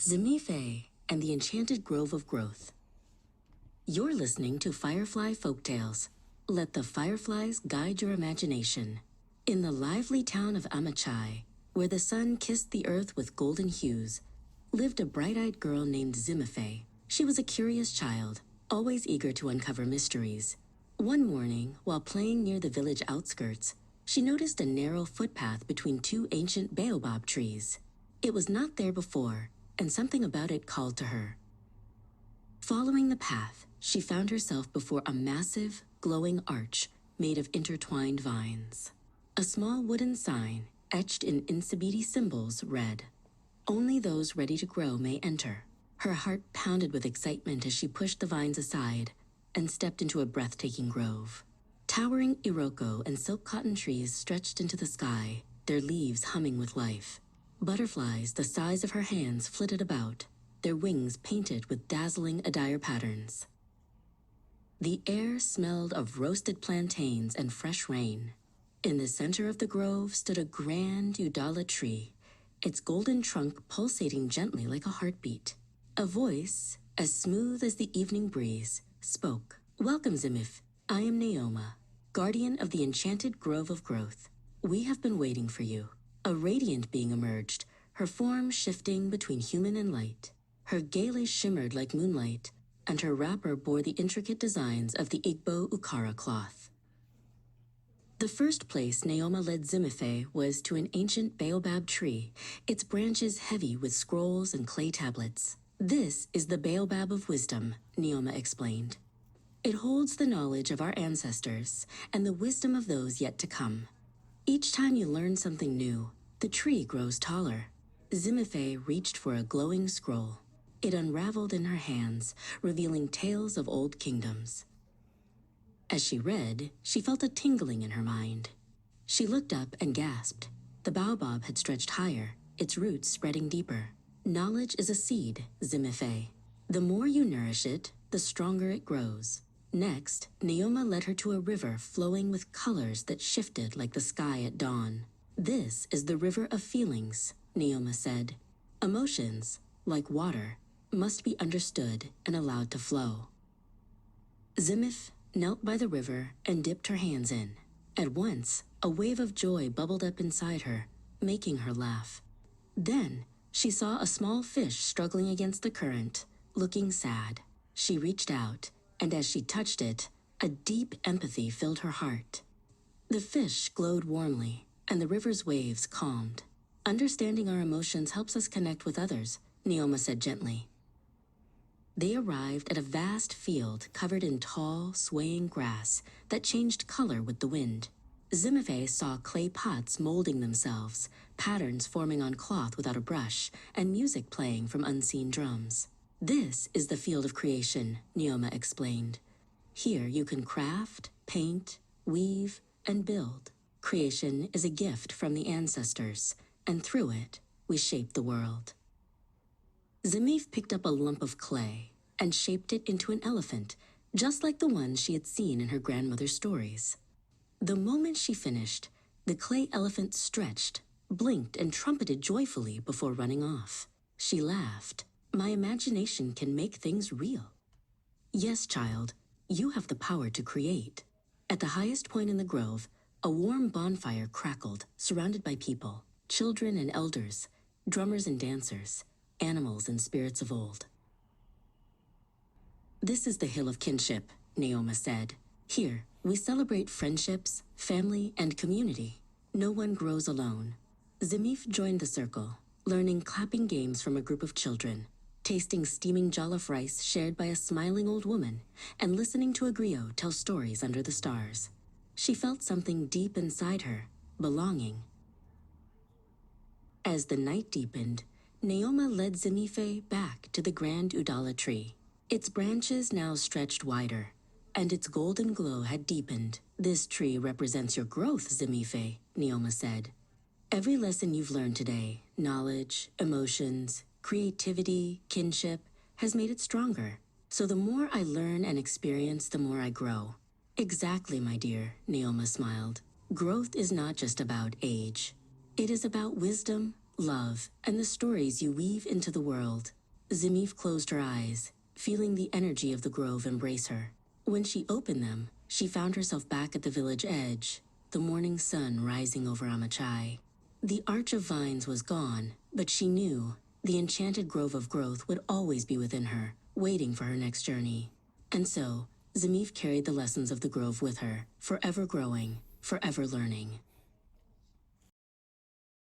Zimife and the Enchanted Grove of Growth. You're listening to Firefly Folktales. Let the fireflies guide your imagination. In the lively town of Amachai, where the sun kissed the earth with golden hues, lived a bright-eyed girl named Zimife. She was a curious child, always eager to uncover mysteries. One morning, while playing near the village outskirts, she noticed a narrow footpath between two ancient baobab trees. It was not there before, and something about it called to her. Following the path, she found herself before a massive, glowing arch made of intertwined vines. A small wooden sign, etched in Insibiti symbols, read, "Only those ready to grow may enter." Her heart pounded with excitement as she pushed the vines aside and stepped into a breathtaking grove. Towering iroko and silk cotton trees stretched into the sky, their leaves humming with life. Butterflies the size of her hands flitted about, their wings painted with dazzling Adair patterns. The air smelled of roasted plantains and fresh rain. In the center of the grove stood a grand Udala tree, its golden trunk pulsating gently like a heartbeat. A voice, as smooth as the evening breeze, spoke. "Welcome, Zimife. I am Naoma, guardian of the Enchanted Grove of Growth. We have been waiting for you." A radiant being emerged, her form shifting between human and light. Her gele shimmered like moonlight, and her wrapper bore the intricate designs of the Igbo Ukara cloth. The first place Naoma led Zimife was to an ancient baobab tree, its branches heavy with scrolls and clay tablets. "This is the baobab of wisdom," Naoma explained. "It holds the knowledge of our ancestors and the wisdom of those yet to come. Each time you learn something new, the tree grows taller." Zimife reached for a glowing scroll. It unraveled in her hands, revealing tales of old kingdoms. As she read, she felt a tingling in her mind. She looked up and gasped. The baobab had stretched higher, its roots spreading deeper. "Knowledge is a seed, Zimife. The more you nourish it, the stronger it grows." Next, Naoma led her to a river flowing with colors that shifted like the sky at dawn. "This is the river of feelings," Naoma said. "Emotions, like water, must be understood and allowed to flow." Zimife knelt by the river and dipped her hands in. At once, a wave of joy bubbled up inside her, making her laugh. Then, she saw a small fish struggling against the current, looking sad. She reached out, and as she touched it, a deep empathy filled her heart. The fish glowed warmly, and the river's waves calmed. "Understanding our emotions helps us connect with others," Naoma said gently. They arrived at a vast field covered in tall, swaying grass that changed color with the wind. Zimife saw clay pots molding themselves, patterns forming on cloth without a brush, and music playing from unseen drums. "This is the field of creation," Naoma explained. "Here you can craft, paint, weave, and build. Creation is a gift from the ancestors, and through it, we shape the world." Zimife picked up a lump of clay and shaped it into an elephant, just like the one she had seen in her grandmother's stories. The moment she finished, the clay elephant stretched, blinked, and trumpeted joyfully before running off. She laughed. "My imagination can make things real." "Yes, child, you have the power to create." At the highest point in the grove, a warm bonfire crackled, surrounded by people, children and elders, drummers and dancers, animals and spirits of old. "This is the Hill of Kinship," Naoma said. "Here, we celebrate friendships, family, and community. No one grows alone." Zimife joined the circle, learning clapping games from a group of children, tasting steaming jollof rice shared by a smiling old woman, and listening to a griot tell stories under the stars. She felt something deep inside her, belonging. As the night deepened, Naoma led Zimife back to the grand Udala tree. Its branches now stretched wider, and its golden glow had deepened. "This tree represents your growth, Zimife," Naoma said. "Every lesson you've learned today, knowledge, emotions, creativity, kinship, has made it stronger. So the more I learn and experience, the more I grow." "Exactly, my dear," Naoma smiled. "Growth is not just about age. It is about wisdom, love, and the stories you weave into the world. Zimife closed her eyes, feeling the energy of the grove embrace her. When she opened them, she found herself back at the village edge, the morning sun rising over Amachai. The arch of vines was gone, but she knew the enchanted grove of growth would always be within her, waiting for her next journey. And so, Zimife carried the lessons of the grove with her, forever growing, forever learning.